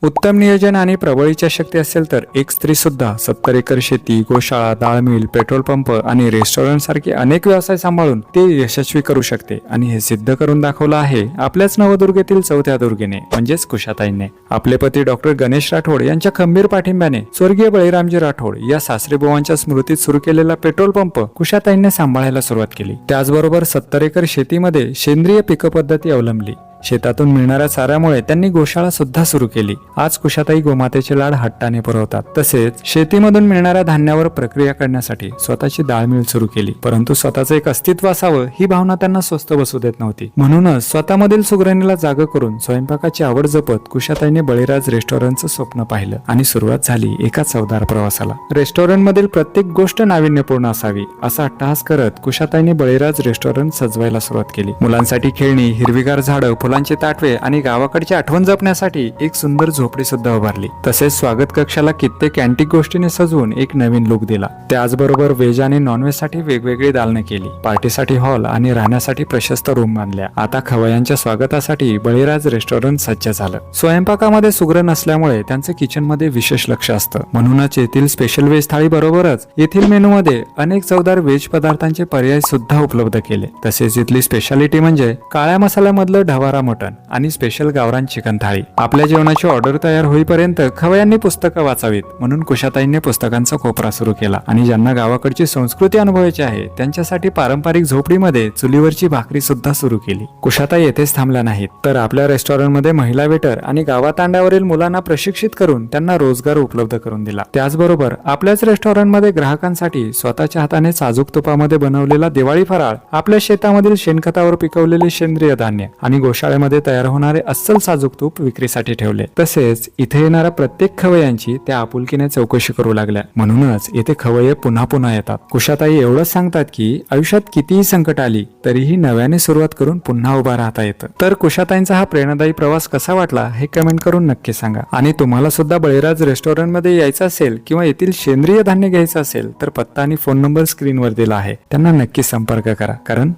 उत्तम नियोजन आणि प्रबळ इच्छाशक्ती असेल तर एक स्त्री सुद्धा 70 एकर शेती, गोशाळा, डाळ मिल, पेट्रोल पंप आणि रेस्टॉरंट सारखे अनेक व्यवसाय सांभाळून ते यशस्वी करू शकते. आणि हे सिद्ध करून दाखवलं आहे आपल्याच नवदुर्गेतील चौथ्या दुर्गेने म्हणजेच कुशाताईंने. आपले पती डॉक्टर गणेश राठोड यांच्या खंबीर पाठिंब्याने स्वर्गीय बळीरामजी राठोड या सासरेबुवांच्या स्मृतीत सुरू केलेला पेट्रोल पंप कुशाताईंनी सांभाळायला सुरुवात केली. त्याचबरोबर 70 एकर शेतीमध्ये सेंद्रिय पीक पद्धती अवलंबली. शेतातून मिळणाऱ्या चाऱ्यामुळे त्यांनी गोशाळा सुद्धा सुरू केली. आज कुशाताई गोमातेचे लाड हट्टाने पुरवतात. तसेच शेतीमधून मिळणाऱ्या धान्यावर प्रक्रिया करण्यासाठी स्वतःची डाळ मिल सुरू केली. परंतु स्वतःचं एक अस्तित्व असावं ही भावना त्यांना स्वस्त बसू देत नव्हती. म्हणूनच स्वतःमधील सुगरणीला जाग करून स्वयंपाकाची आवड जपत कुशाताईने बळीराज रेस्टॉरंटचं स्वप्न पाहिलं आणि सुरुवात झाली एका चवदार प्रवासाला. रेस्टॉरंट मधील प्रत्येक गोष्ट नाविन्यपूर्ण असावी असा अट्टहास करत कुशाताईने बळीराज रेस्टॉरंट सजवायला सुरुवात केली. मुलांसाठी खेळणी, हिरवीगार झाडं, फुलांचे ताटवे आणि गावाकडची आठवण जपण्यासाठी एक सुंदर झोपडी सुद्धा उभारली. तसेच स्वागत कक्षाला कित्येक अँटिक गोष्टीने सजवून एक नवीन लुक दिला. त्याचबरोबर व्हेज आणि नॉनव्हेज साठी वेगवेगळी दालनं केली. पार्टीसाठी हॉल आणि राहण्यासाठी प्रशस्त रूम बांधल्या. आता खवय्यांच्या स्वागतासाठी बळीराज रेस्टॉरंट सज्ज झालं. स्वयंपाकामध्ये सुगरण असल्यामुळे त्यांचं किचन मध्ये विशेष लक्ष असतं. म्हणूनच येथील स्पेशल व्हेज थाळी बरोबरच येथील मेनू मध्ये अनेक चवदार व्हेज पदार्थांचे पर्याय सुद्धा उपलब्ध केले. तसेच इथली स्पेशालिटी म्हणजे काळ्या मसाल्यामधलं ढवारा मटण आणि स्पेशल गावरान चिकन थाळी. आपल्या जेवणाची ऑर्डर तयार होईपर्यंत खवय्यांनी पुस्तकं वाचावीत म्हणून कुशाताईंनी पुस्तकांचा कोपरा सुरू केला. आणि ज्यांना गावाकडची संस्कृती अनुभवायची आहे त्यांच्यासाठी पारंपरिक झोपडीमध्ये चुलीवरची भाकरी सुद्धा सुरू केली. कुशाताई येथेच थांबल्या नाहीत तर आपल्या रेस्टॉरंटमध्ये महिला वेटर आणि गावातांड्यावरील मुलांना प्रशिक्षित करून त्यांना रोजगार उपलब्ध करून दिला. त्याचबरोबर आपल्याच रेस्टॉरंटमध्ये ग्राहकांसाठी स्वतःच्या हाताने साजूक तुपामध्ये बनवलेला दिवाळी फराळ, आपल्या शेतामधील शेणखतावर पिकवलेले सेंद्रिय धान्य आणि गोशाळेमध्ये तयार होणारे अस्सल साजूक तूप विक्रीसाठी ठेवले. तसेच इथे येणाऱ्या प्रत्येक खवय्यांची त्या आपुलकीने चौकशी करू लागल्या. म्हणूनच येथे खवय्ये पुन्हा पुन्हा येतात. कुशाताई एवढंच सांगतात की आयुष्यात कितीही संकट आली तरीही नव्याने सुरुवात करून पुन्हा उभा राहता येतं. तर कुशाताईंचा हा प्रेरणादायी प्रवास कसा वाटला हे कमेंट करून नक्की सांगा. आणि तुम्हाला सुद्धा बळीराज रेस्टॉरंट मध्ये यायचं असेल किंवा येथील सेंद्रिय धान्य घ्यायचं असेल तर पत्ता आणि फोन नंबर स्क्रीनवर दिला आहे. त्यांना नक्की संपर्क करा. कारण